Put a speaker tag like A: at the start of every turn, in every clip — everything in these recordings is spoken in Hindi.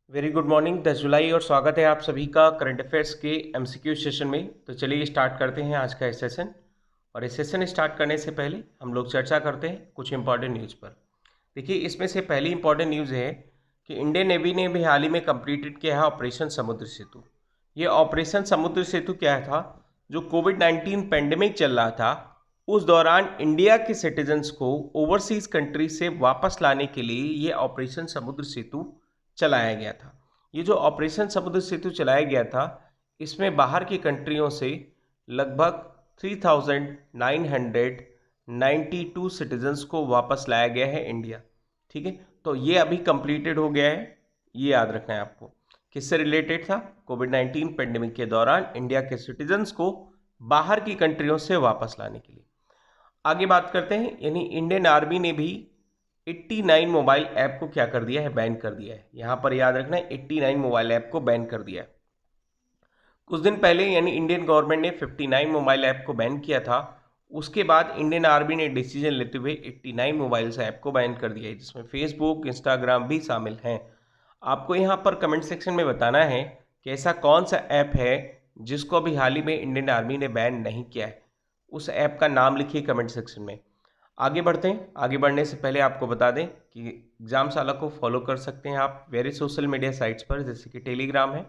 A: वेरी गुड मॉर्निंग 10 जुलाई और स्वागत है आप सभी का करंट अफेयर्स के एमसीक्यू सेशन में। तो चलिए स्टार्ट करते हैं आज का सेशन। और इस सेशन स्टार्ट करने से पहले हम लोग चर्चा करते हैं कुछ इंपॉर्टेंट न्यूज़ पर। देखिए, इसमें से पहली इंपॉर्टेंट न्यूज़ है कि इंडियन नेवी ने भी हाल ही में कंप्लीटेड किया है ऑपरेशन समुद्र सेतु। ये ऑपरेशन समुद्र सेतु क्या था? जो कोविड-19 पेंडेमिक चल रहा था उस दौरान इंडिया के सिटीजन्स को ओवरसीज कंट्री से वापस लाने के लिए ये ऑपरेशन समुद्र सेतु चलाया गया था। ये जो ऑपरेशन समुद्र सेतु चलाया गया था, इसमें बाहर की कंट्रियों से लगभग 3,992 सिटीजन्स को वापस लाया गया है इंडिया। ठीक है, तो ये अभी कंप्लीटेड हो गया है। ये याद रखना है आपको। किससे रिलेटेड था? कोविड-19 पेंडेमिक के दौरान इंडिया के सिटीजन्स को बाहर की कंट्रियों से वापस लाने के लिए। आगे बात करते हैं, यानी इंडियन आर्मी ने भी 89 मोबाइल ऐप को क्या कर दिया है? बैन कर दिया है। यहाँ पर याद रखना है 89 मोबाइल ऐप को बैन कर दिया है। कुछ दिन पहले यानी इंडियन गवर्नमेंट ने 59 मोबाइल ऐप को बैन किया था। उसके बाद इंडियन आर्मी ने डिसीजन लेते हुए 89 मोबाइल ऐप को बैन कर दिया है, जिसमें फेसबुक, इंस्टाग्राम भी शामिल हैं। आपको यहाँ पर कमेंट सेक्शन में बताना है कि ऐसा कौन सा ऐप है जिसको अभी हाल ही में इंडियन आर्मी ने बैन नहीं किया है। उस ऐप का नाम लिखिए कमेंट सेक्शन में। आगे बढ़ते हैं। आगे बढ़ने से पहले आपको बता दें कि एग्जामशाला को फॉलो कर सकते हैं आप वेरियस सोशल मीडिया साइट्स पर, जैसे कि टेलीग्राम है,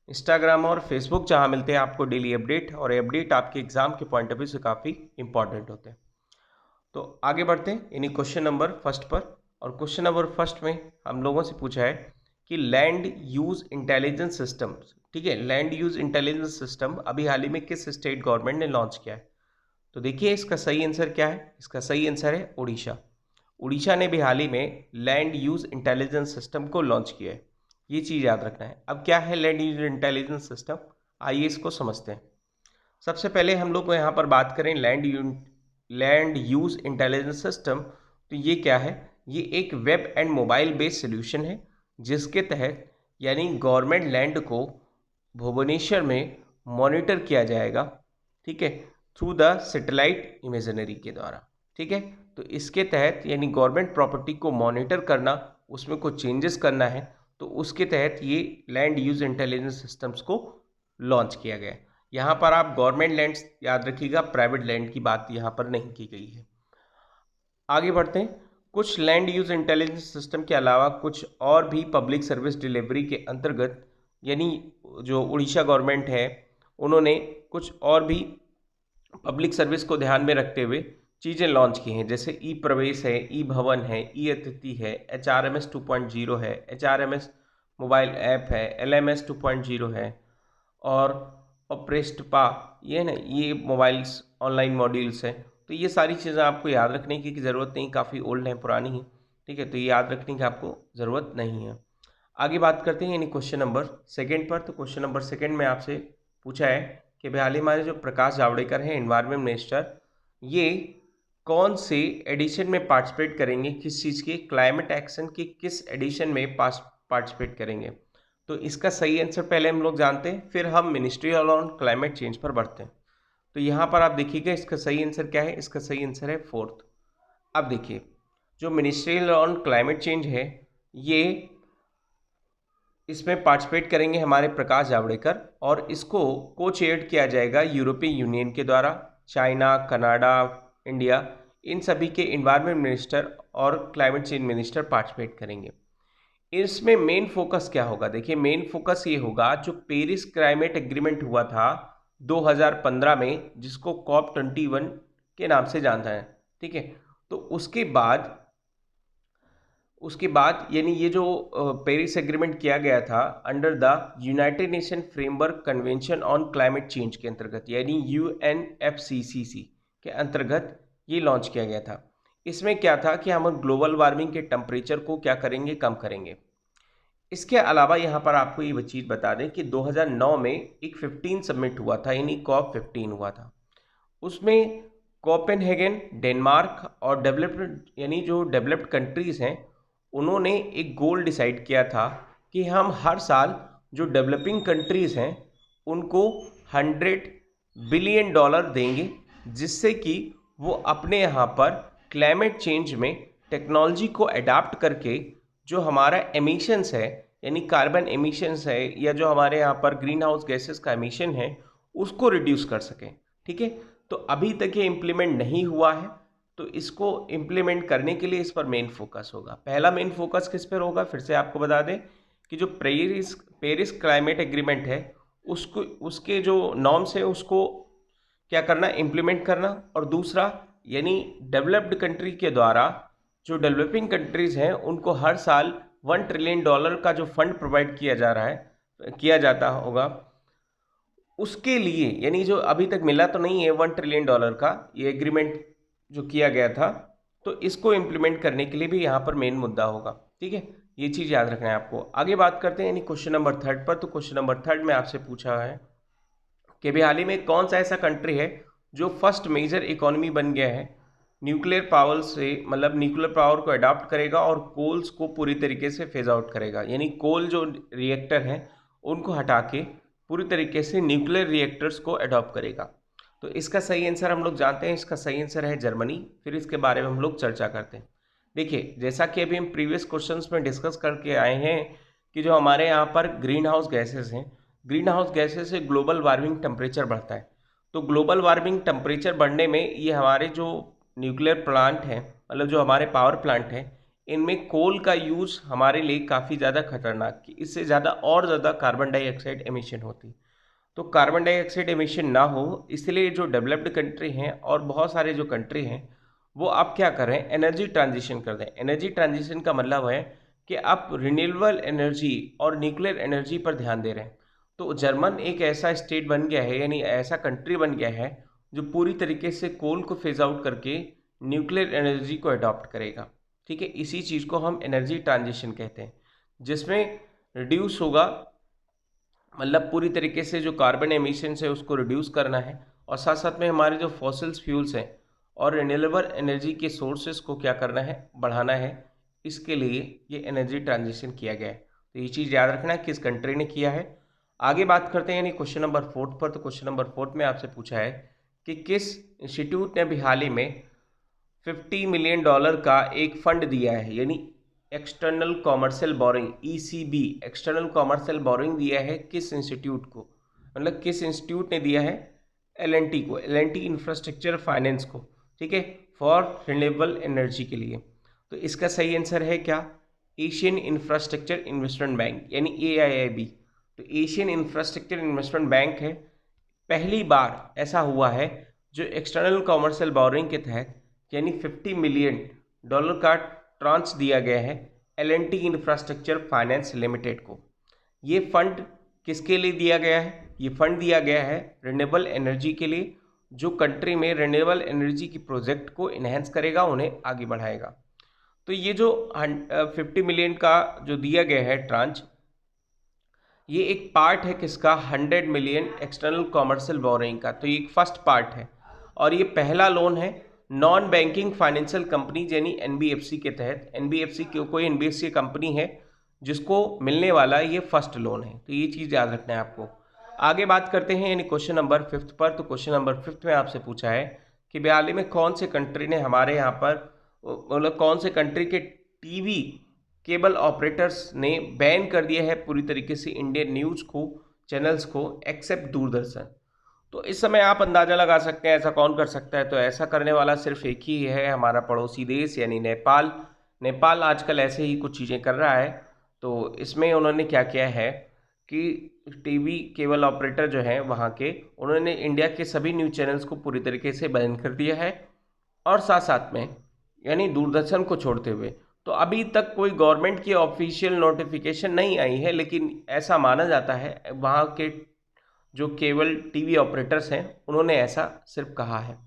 A: इंस्टाग्राम और फेसबुक, जहां मिलते हैं आपको डेली अपडेट, और अपडेट आपके एग्जाम के पॉइंट ऑफ व्यू से काफ़ी इंपॉर्टेंट होते हैं। तो आगे बढ़ते हैं यानी क्वेश्चन नंबर फर्स्ट पर। और क्वेश्चन नंबर फर्स्ट में हम लोगों से पूछा है कि लैंड यूज इंटेलिजेंस सिस्टम, ठीक है, लैंड यूज इंटेलिजेंस सिस्टम अभी हाल ही में किस स्टेट गवर्नमेंट ने लॉन्च किया है? तो देखिए, इसका सही आंसर क्या है? इसका सही आंसर है उड़ीसा। उड़ीसा ने भी हाल ही में लैंड यूज इंटेलिजेंस सिस्टम को लॉन्च किया है। ये चीज़ याद रखना है। अब क्या है लैंड यूज इंटेलिजेंस सिस्टम? आइए इसको समझते हैं। सबसे पहले हम लोग को यहाँ पर बात करें लैंड यूज इंटेलिजेंस सिस्टम, तो ये क्या है? ये एक web and mobile based solution है, जिसके तहत यानी गवर्नमेंट लैंड को भुवनेश्वर में मॉनिटर किया जाएगा, ठीक है, थ्रू द सैटेलाइट इमेजनरी के द्वारा। ठीक है, तो इसके तहत यानी गवर्नमेंट प्रॉपर्टी को मॉनिटर करना, उसमें कुछ चेंजेस करना है, तो उसके तहत ये लैंड यूज इंटेलिजेंस सिस्टम्स को लॉन्च किया गया है। यहाँ पर आप गवर्नमेंट लैंड्स याद रखिएगा, प्राइवेट लैंड की बात यहाँ पर नहीं की गई है। आगे बढ़ते हैं। कुछ लैंड यूज इंटेलिजेंस सिस्टम के अलावा कुछ और भी पब्लिक सर्विस डिलीवरी के अंतर्गत, यानी जो उड़ीसा गवर्नमेंट है, उन्होंने कुछ और भी पब्लिक सर्विस को ध्यान में रखते हुए चीज़ें लॉन्च की हैं, जैसे ई प्रवेश है, ई भवन है, ई अतिथि है, HRMS 2.0 है, HRMS मोबाइल ऐप है, LMS 2.0 है, और ऑपरेस्टपा, ये ना, ये मोबाइल्स ऑनलाइन मॉड्यूल्स हैं। तो ये सारी चीज़ें आपको याद रखने की ज़रूरत नहीं, काफ़ी ओल्ड हैं, पुरानी हैं। ठीक है, तो ये याद रखने की आपको ज़रूरत नहीं है। आगे बात करते हैं यानी क्वेश्चन नंबर सेकंड पर। तो क्वेश्चन नंबर सेकंड में आपसे पूछा है कि भाई हाल ही हमारे जो प्रकाश जावड़ेकर हैं, एनवायरमेंट मिनिस्टर, ये कौन से एडिशन में पार्टिसिपेट करेंगे? किस चीज़ के? क्लाइमेट एक्शन के किस एडिशन में पार्टिसिपेट करेंगे? तो इसका सही आंसर पहले हम लोग जानते हैं, फिर हम मिनिस्ट्री ऑन क्लाइमेट चेंज पर बढ़ते हैं। तो यहाँ पर आप देखिएगा इसका सही आंसर क्या है? इसका सही आंसर है फोर्थ। अब देखिए, जो मिनिस्ट्री ऑन क्लाइमेट चेंज है, ये इसमें पार्टिसिपेट करेंगे हमारे प्रकाश जावड़ेकर, और इसको को चेयर किया जाएगा यूरोपियन यूनियन के द्वारा। चाइना, कनाडा, इंडिया, इन सभी के इन्वायरमेंट मिनिस्टर और क्लाइमेट चेंज मिनिस्टर पार्टिसिपेट करेंगे। इसमें मेन फोकस क्या होगा? देखिए, मेन फोकस ये होगा, जो पेरिस क्लाइमेट एग्रीमेंट हुआ था 2015 में, जिसको COP21 के नाम से जानता है, ठीक है, तो उसके बाद यानी ये जो पेरिस एग्रीमेंट किया गया था under the United nation framework convention on climate change के अंतर्गत, यानी UNFCCC के अंतर्गत ये लॉन्च किया गया था। इसमें क्या था कि हम ग्लोबल वार्मिंग के टेम्परेचर को क्या करेंगे? कम करेंगे। इसके अलावा यहाँ पर आपको ये चीज़ बता दें कि 2009 में एक 15 सबमिट हुआ था, यानी COP15 हुआ था। उसमें कोपेनहेगन, डेनमार्क और डेवलप्ड यानी जो डेवलप्ड कंट्रीज़ हैं, उन्होंने एक गोल डिसाइड किया था कि हम हर साल जो डेवलपिंग कंट्रीज़ हैं उनको $100 बिलियन देंगे, जिससे कि वो अपने यहाँ पर क्लाइमेट चेंज में टेक्नोलॉजी को अडाप्ट करके जो हमारा एमिशंस है यानी कार्बन एमिशंस है या जो हमारे यहाँ पर ग्रीन हाउस गैसेस का एमिशन है उसको रिड्यूस कर सकें। ठीक है, तो अभी तक ये इम्प्लीमेंट नहीं हुआ है, तो इसको इम्प्लीमेंट करने के लिए इस पर मेन फोकस होगा। पहला मेन फोकस किस पर होगा, फिर से आपको बता दें कि जो पेरिस क्लाइमेट एग्रीमेंट है उसको, उसके जो नॉर्म्स है उसको क्या करना, इम्प्लीमेंट करना। और दूसरा यानी डेवलप्ड कंट्री के द्वारा जो डेवलपिंग कंट्रीज हैं उनको हर साल $1 ट्रिलियन का जो फंड प्रोवाइड किया जा रहा है, किया जाता होगा, उसके लिए यानी जो अभी तक मिला तो नहीं है $1 ट्रिलियन का ये एग्रीमेंट जो किया गया था, तो इसको इम्प्लीमेंट करने के लिए भी यहाँ पर मेन मुद्दा होगा। ठीक है, ये चीज़ याद रखना है आपको। आगे बात करते हैं यानी क्वेश्चन नंबर 3 पर। तो क्वेश्चन नंबर 3 में आपसे पूछा है कि भी हाल ही में कौन सा ऐसा कंट्री है जो फर्स्ट मेजर इकोनॉमी बन गया है न्यूक्लियर पावर से, मतलब न्यूक्लियर पावर को अडॉप्ट करेगा और कोल्स को पूरी तरीके से फेज आउट करेगा, यानी कोल जो रिएक्टर हैं उनको हटा के पूरी तरीके से न्यूक्लियर रिएक्टर्स को अडॉप्ट करेगा। तो इसका सही आंसर हम लोग जानते हैं, इसका सही आंसर है जर्मनी। फिर इसके बारे में हम लोग चर्चा करते हैं। देखिए, जैसा कि अभी हम प्रीवियस क्वेश्चंस में डिस्कस करके आए हैं कि जो हमारे यहाँ पर ग्रीन हाउस गैसेस हैं, ग्रीन हाउस गैसेस से ग्लोबल वार्मिंग टेम्परेचर बढ़ता है। तो ग्लोबल वार्मिंग टेम्परेचर बढ़ने में ये हमारे जो न्यूक्लियर प्लांट हैं, मतलब जो हमारे पावर प्लांट हैं, इनमें कोल का यूज़ हमारे लिए काफ़ी ज़्यादा खतरनाक, कि इससे ज़्यादा और ज़्यादा कार्बन डाइऑक्साइड एमिशन होती। तो कार्बन डाइऑक्साइड एमिशन ना हो इसलिए जो डेवलप्ड कंट्री हैं और बहुत सारे जो कंट्री हैं वो आप क्या कर रहे हैं, एनर्जी ट्रांजिशन कर दें। एनर्जी ट्रांजिशन का मतलब है कि आप रिन्यूएबल एनर्जी और न्यूक्लियर एनर्जी पर ध्यान दे रहे हैं। तो जर्मन एक ऐसा स्टेट बन गया है, यानी ऐसा कंट्री बन गया है जो पूरी तरीके से कोल को फेज आउट करके न्यूक्लियर एनर्जी को अडॉप्ट करेगा। ठीक है, इसी चीज़ को हम एनर्जी ट्रांजिशन कहते हैं, जिसमें रिड्यूस होगा, मतलब पूरी तरीके से जो कार्बन एमिशन है उसको रिड्यूस करना है, और साथ साथ में हमारे जो फॉसिल्स फ्यूल्स हैं और रिन्यूएबल एनर्जी के सोर्सेज को क्या करना है, बढ़ाना है। इसके लिए ये एनर्जी ट्रांजिशन किया गया है। तो ये चीज़ याद रखना है किस कंट्री ने किया है। आगे बात करते हैं यानी क्वेश्चन नंबर 4 पर। तो क्वेश्चन नंबर 4 में आपसे पूछा है कि किस इंस्टीट्यूट ने भी हाल ही में $50 मिलियन का एक फंड दिया है, यानी external commercial boring, ECB external commercial boring दिया है किस इंस्टीट्यूट को, मतलब किस इंस्टीट्यूट ने दिया है, L&T को, L&T इंफ्रास्ट्रक्चर फाइनेंस को। ठीक है, फॉर रिन्यूएबल एनर्जी के लिए। तो इसका सही आंसर है क्या, एशियन इंफ्रास्ट्रक्चर इन्वेस्टमेंट बैंक, यानी AIIB। तो एशियन इंफ्रास्ट्रक्चर इन्वेस्टमेंट बैंक है, पहली बार ऐसा हुआ है जो एक्सटर्नल कॉमर्शियल बोरिंग के तहत यानी $50 मिलियन का ट्रांच दिया गया है L&T इंफ्रास्ट्रक्चर फाइनेंस लिमिटेड को। ये फंड किसके लिए दिया गया है, ये फंड दिया गया है रिन्यूएबल एनर्जी के लिए, जो कंट्री में रिन्यूएबल एनर्जी की प्रोजेक्ट को इन्हेंस करेगा, उन्हें आगे बढ़ाएगा। तो ये जो 50 मिलियन का जो दिया गया है ट्रांच, ये एक पार्ट है किसका, 100 मिलियन एक्सटर्नल कॉमर्शियल बोरिंग का। तो ये एक फर्स्ट पार्ट है और ये पहला लोन है नॉन बैंकिंग फाइनेंशियल कंपनी यानी NBFC के तहत। NBFC कोई NBFC कंपनी है जिसको मिलने वाला ये फर्स्ट लोन है। तो ये चीज़ याद रखना है आपको। आगे बात करते हैं यानी क्वेश्चन नंबर 5 पर। तो क्वेश्चन नंबर 5 में आपसे पूछा है कि हाल में कौन से कंट्री ने हमारे यहाँ पर, मतलब कौन से कंट्री के टीवी केबल ऑपरेटर्स ने बैन कर दिया है पूरी तरीके से इंडियन न्यूज़ को, चैनल्स को, एक्सेप्ट दूरदर्शन। तो इस समय आप अंदाज़ा लगा सकते हैं ऐसा कौन कर सकता है। तो ऐसा करने वाला सिर्फ एक ही है, हमारा पड़ोसी देश यानी नेपाल। नेपाल आजकल ऐसे ही कुछ चीज़ें कर रहा है। तो इसमें उन्होंने क्या किया है कि टीवी केबल ऑपरेटर जो हैं वहाँ के, उन्होंने इंडिया के सभी न्यूज़ चैनल्स को पूरी तरीके से बैन कर दिया है, और साथ साथ में यानी दूरदर्शन को छोड़ते हुए। तो अभी तक कोई गवर्नमेंट की ऑफिशियल नोटिफिकेशन नहीं आई है, लेकिन ऐसा माना जाता है वहाँ के जो केबल टीवी ऑपरेटर्स हैं उन्होंने ऐसा सिर्फ कहा है।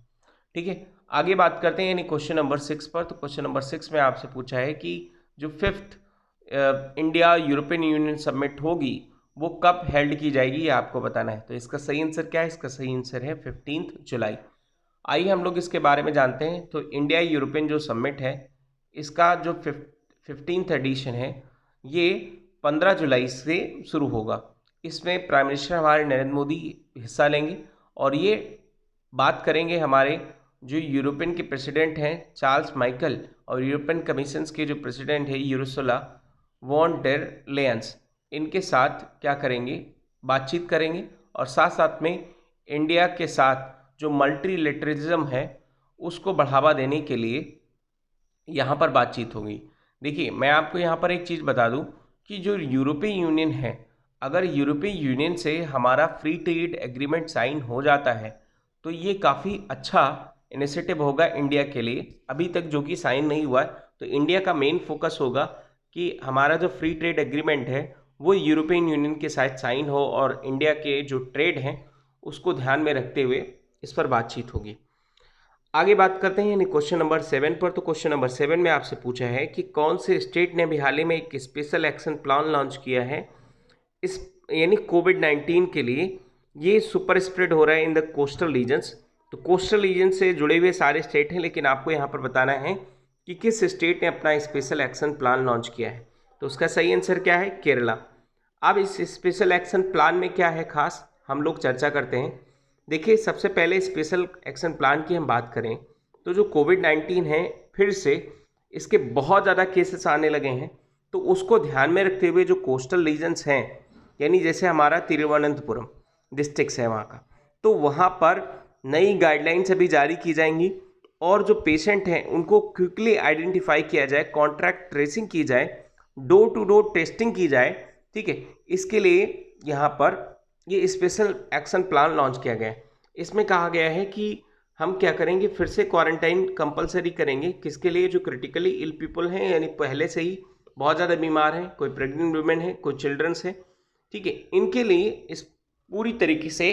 A: ठीक है, आगे बात करते हैं यानी क्वेश्चन नंबर 6 पर। तो क्वेश्चन नंबर 6 में आपसे पूछा है कि जो 5th India European union summit होगी वो कब हेल्ड की जाएगी, ये आपको बताना है। तो इसका सही आंसर क्या है, इसका सही आंसर है 15 जुलाई। आइए हम लोग इसके बारे में जानते हैं। तो इंडिया यूरोपियन जो समिट है इसका जो 15th एडिशन है ये 15 जुलाई से शुरू होगा। इसमें प्राइम मिनिस्टर हमारे नरेंद्र मोदी हिस्सा लेंगे, और ये बात करेंगे हमारे जो यूरोपियन के प्रेसिडेंट हैं चार्ल्स माइकल, और यूरोपियन कमीशंस के जो प्रेसिडेंट है यूरुसुला वॉन डेर लेयंस, इनके साथ क्या करेंगे, बातचीत करेंगे और साथ साथ में इंडिया के साथ जो मल्टीलेटरिज्म है उसको बढ़ावा देने के लिए यहाँ पर बातचीत होगी। देखिए, मैं आपको यहाँ पर एक चीज़ बता दूँ कि जो यूरोपीय यूनियन है, अगर यूरोपीय यूनियन से हमारा फ्री ट्रेड एग्रीमेंट साइन हो जाता है तो ये काफ़ी अच्छा इनिशिएटिव होगा इंडिया के लिए। अभी तक जो कि साइन नहीं हुआ है, तो इंडिया का मेन फोकस होगा कि हमारा जो फ्री ट्रेड एग्रीमेंट है वो यूरोपियन यूनियन के साथ साइन हो और इंडिया के जो ट्रेड हैं उसको ध्यान में रखते हुए इस पर बातचीत होगी। आगे बात करते हैं यानी क्वेश्चन नंबर 7 पर। तो क्वेश्चन नंबर 7 में आपसे पूछा है कि कौन से स्टेट ने अभी हाल ही में एक स्पेशल एक्शन प्लान लॉन्च किया है इस यानी कोविड-19 के लिए। ये सुपर स्प्रेड हो रहा है इन द कोस्टल रीजन्स। तो कोस्टल रीजन से जुड़े हुए सारे स्टेट हैं, लेकिन आपको यहाँ पर बताना है कि किस स्टेट ने अपना स्पेशल एक्शन प्लान लॉन्च किया है। तो उसका सही आंसर क्या है, केरला। अब इस स्पेशल एक्शन प्लान में क्या है खास, हम लोग चर्चा करते हैं। देखिए, सबसे पहले स्पेशल एक्शन प्लान की हम बात करें तो जो कोविड-19 है फिर से इसके बहुत ज़्यादा केसेस आने लगे हैं, तो उसको ध्यान में रखते हुए जो कोस्टल रीजन्स हैं यानी जैसे हमारा तिरुवनंतपुरम डिस्ट्रिक्ट है वहाँ का, तो वहाँ पर नई गाइडलाइंस अभी जारी की जाएंगी और जो पेशेंट हैं उनको क्विकली आइडेंटिफाई किया जाए, कॉन्ट्रैक्ट ट्रेसिंग की जाए, डोर टू डोर टेस्टिंग की जाए। ठीक है, इसके लिए यहाँ पर ये स्पेशल एक्शन प्लान लॉन्च किया गया है। इसमें कहा गया है कि हम क्या करेंगे, फिर से क्वारंटाइन कंपलसरी करेंगे। किसके लिए, जो क्रिटिकली इल पीपल हैं यानी पहले से ही बहुत ज़्यादा बीमार हैं, कोई प्रेग्नेंट वुमेन है, कोई चिल्ड्रंस है। ठीक है, इनके लिए इस पूरी तरीके से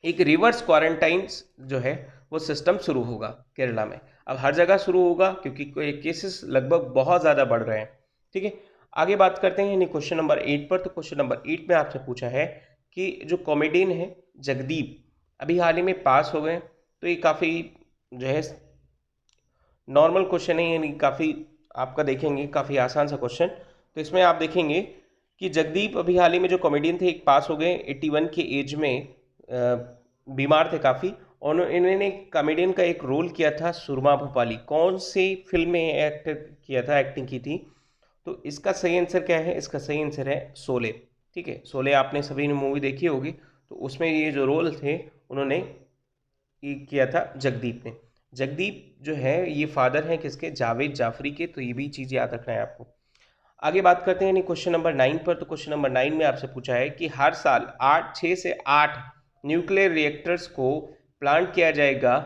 A: एक रिवर्स क्वारंटाइन जो है वो सिस्टम शुरू होगा केरला में। अब हर जगह शुरू होगा क्योंकि केसेस लगभग बहुत ज़्यादा बढ़ रहे हैं। ठीक है, आगे बात करते हैं यानी क्वेश्चन नंबर 8 पर। तो क्वेश्चन नंबर 8 में आपसे पूछा है कि जो कॉमेडियन है जगदीप अभी हाल ही में पास हो गए। तो ये काफ़ी जो है नॉर्मल क्वेश्चन है, यानी काफ़ी आपका देखेंगे काफ़ी आसान सा क्वेश्चन। तो इसमें आप देखेंगे कि जगदीप अभी हाल ही में जो कॉमेडियन थे एक पास हो गए 81 के एज में, बीमार थे काफ़ी, और इन्होंने कॉमेडियन का एक रोल किया था सुरमा भोपाली। कौन सी फिल्म में एक्ट किया था, एक्टिंग की थी? तो इसका सही आंसर क्या है, इसका सही आंसर है शोले। ठीक है, शोले आपने सभी ने मूवी देखी होगी, तो उसमें ये जो रोल थे उन्होंने ये किया था जगदीप ने। जगदीप जो है ये फादर हैं किसके, जावेद जाफरी के। तो ये भी चीज़ याद रखना है आपको। आगे बात करते हैं क्वेश्चन नंबर 9 पर। तो क्वेश्चन नंबर 9 में आपसे पूछा है कि हर साल 6 से 8 न्यूक्लियर रिएक्टर्स को प्लांट किया जाएगा।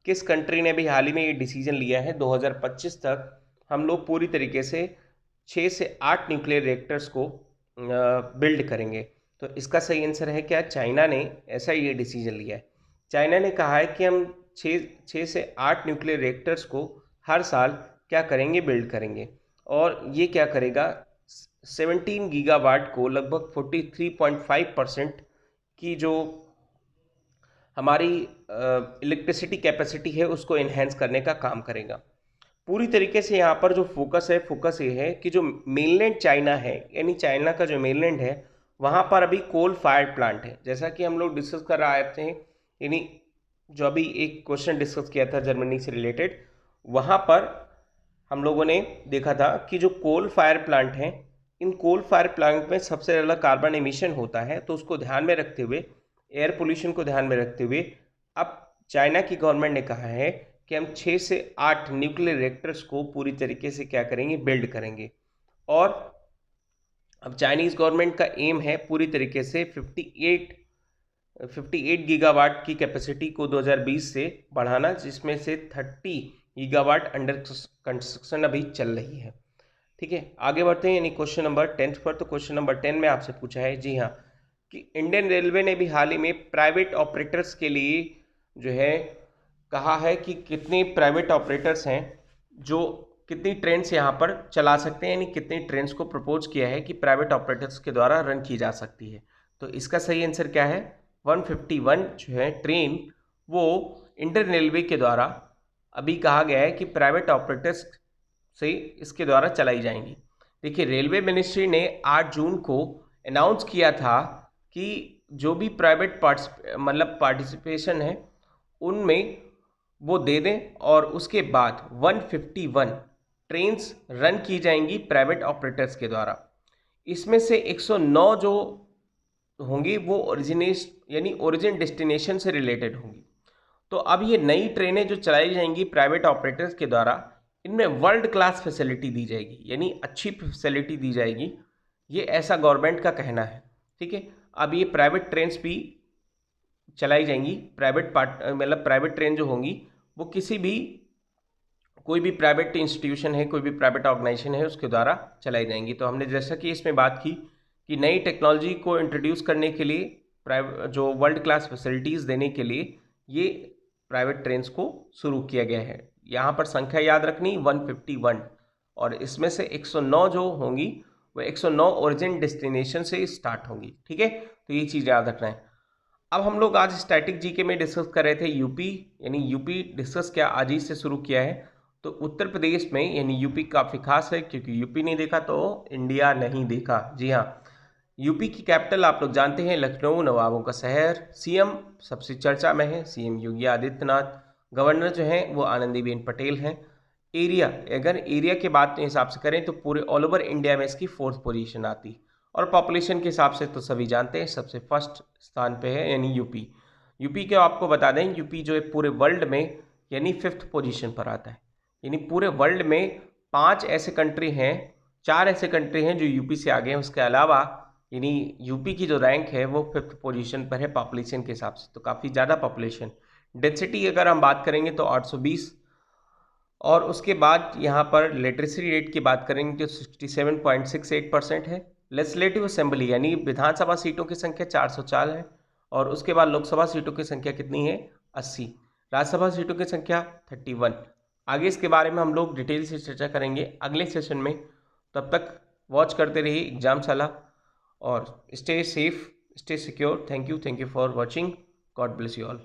A: किस कंट्री ने भी हाल ही में ये डिसीजन लिया है 2025 तक हम लोग पूरी तरीके से 6 से 8 न्यूक्लियर रिएक्टर्स को बिल्ड करेंगे? तो इसका सही आंसर है क्या, चाइना ने ऐसा ये डिसीजन लिया है। चाइना ने कहा है कि हम 6 से 8 न्यूक्लियर रिएक्टर्स को हर साल क्या करेंगे, बिल्ड करेंगे। और ये क्या करेगा, 17 गीगावाट को लगभग 43.5% की जो हमारी इलेक्ट्रिसिटी कैपेसिटी है उसको इन्हेंस करने का काम करेगा। पूरी तरीके से यहाँ पर जो फोकस है, फोकस ये है कि जो मेनलैंड चाइना है यानी चाइना का जो मेनलैंड है वहाँ पर अभी कोल फायर प्लांट है। जैसा कि हम लोग डिस्कस कर रहे थे, यानी जो अभी एक क्वेश्चन डिस्कस किया था जर्मनी से रिलेटेड, वहाँ पर हम लोगों ने देखा था कि जो कोल फायर प्लांट हैं, इन कोल फायर प्लांट में सबसे ज़्यादा कार्बन एमिशन होता है। तो उसको ध्यान में रखते हुए, एयर पोल्यूशन को ध्यान में रखते हुए, अब चाइना की गवर्नमेंट ने कहा है कि हम 6 से 8 न्यूक्लियर रिएक्टर्स को पूरी तरीके से क्या करेंगे, बिल्ड करेंगे। और अब चाइनीज़ गवर्नमेंट का एम है पूरी तरीके से 58 गीगावाट की कैपेसिटी को 2020 से बढ़ाना, जिसमें से 30 गीगावाट अंडर कंस्ट्रक्शन अभी चल रही है। ठीक है, आगे बढ़ते हैं यानी क्वेश्चन नंबर 10 पर। तो क्वेश्चन नंबर 10 में आपसे पूछा है, जी हाँ, कि इंडियन रेलवे ने भी हाल ही में प्राइवेट ऑपरेटर्स के लिए जो है कहा है कि कितने प्राइवेट ऑपरेटर्स हैं जो कितनी ट्रेन्स यहाँ पर चला सकते हैं, यानी कितनी ट्रेन्स को प्रपोज किया है कि प्राइवेट ऑपरेटर्स के द्वारा रन की जा सकती है। तो इसका सही आंसर क्या है, 151 जो है ट्रेन वो इंडियन रेलवे के द्वारा अभी कहा गया है कि प्राइवेट ऑपरेटर्स से इसके द्वारा चलाई जाएंगी। देखिए, रेलवे मिनिस्ट्री ने 8 जून को अनाउंस किया था कि जो भी प्राइवेट पार्टिसिपेशन है उनमें वो दे दें, और उसके बाद 151 ट्रेन्स रन की जाएंगी प्राइवेट ऑपरेटर्स के द्वारा। इसमें से 109 जो होंगी वो ओरिजिन डेस्टिनेशन से रिलेटेड होंगी। तो अब ये नई ट्रेनें जो चलाई जाएंगी प्राइवेट ऑपरेटर्स के द्वारा, इनमें वर्ल्ड क्लास फैसिलिटी दी जाएगी, यानी अच्छी फैसिलिटी दी जाएगी, ये ऐसा गवर्नमेंट का कहना है। ठीक है, अब ये प्राइवेट ट्रेन्स भी चलाई जाएंगी, प्राइवेट ट्रेन जो होंगी वो कोई भी प्राइवेट इंस्टीट्यूशन है, कोई भी प्राइवेट ऑर्गेनाइजेशन है, उसके द्वारा चलाई जाएंगी। तो हमने जैसा कि इसमें बात की कि नई टेक्नोलॉजी को इंट्रोड्यूस करने के लिए जो वर्ल्ड क्लास फैसिलिटीज़ देने के लिए ये प्राइवेट ट्रेन्स को शुरू किया गया है। यहाँ पर संख्या याद रखनी 151, और इसमें से 109 जो होंगी वो 109 ओरिजिन डेस्टिनेशन से स्टार्ट होंगी। ठीक है, तो ये चीज़ याद रखना है। अब हम लोग आज स्टैटिक जीके में डिस्कस कर रहे थे यूपी, यानी यूपी डिस्कस क्या आज ही से शुरू किया है। तो उत्तर प्रदेश में यानी यूपी काफ़ी खास है, क्योंकि यूपी नहीं देखा तो इंडिया नहीं देखा। जी हाँ, यूपी की कैपिटल आप लोग जानते हैं लखनऊ, नवाबों का शहर। सीएम सबसे चर्चा में है, सीएम योगी आदित्यनाथ। गवर्नर जो हैं वो आनंदीबेन पटेल हैं। एरिया, अगर एरिया के बात के हिसाब से करें तो पूरे ऑल ओवर इंडिया में इसकी 4th पोजीशन आती। और पॉपुलेशन के हिसाब से तो सभी जानते हैं सबसे फर्स्ट स्थान पे है, यानी यूपी। यूपी के आपको बता दें, यूपी जो है पूरे वर्ल्ड में यानी 5th पोजीशन पर आता है। यानी पूरे वर्ल्ड में 4 ऐसे कंट्री हैं जो यूपी से आगे हैं। उसके अलावा यानी यूपी की जो रैंक है वो 5th पोजीशन पर है पॉपुलेशन के हिसाब से, तो काफ़ी ज़्यादा पॉपुलेशन। डेंसिटी अगर हम बात करेंगे तो 820, और उसके बाद यहाँ पर लिटरेसी रेट की बात करेंगे तो 67.68% है। लेजिस्लेटिव असेंबली यानी विधानसभा सीटों की संख्या 404 है, और उसके बाद लोकसभा सीटों की संख्या कितनी है 80, राज्यसभा सीटों की संख्या 31। आगे इसके बारे में हम लोग डिटेल से चर्चा करेंगे अगले सेशन में। तब तक वॉच करते रहिए एग्जाम साला, और stay safe, stay secure. Thank you for watching. God bless you all.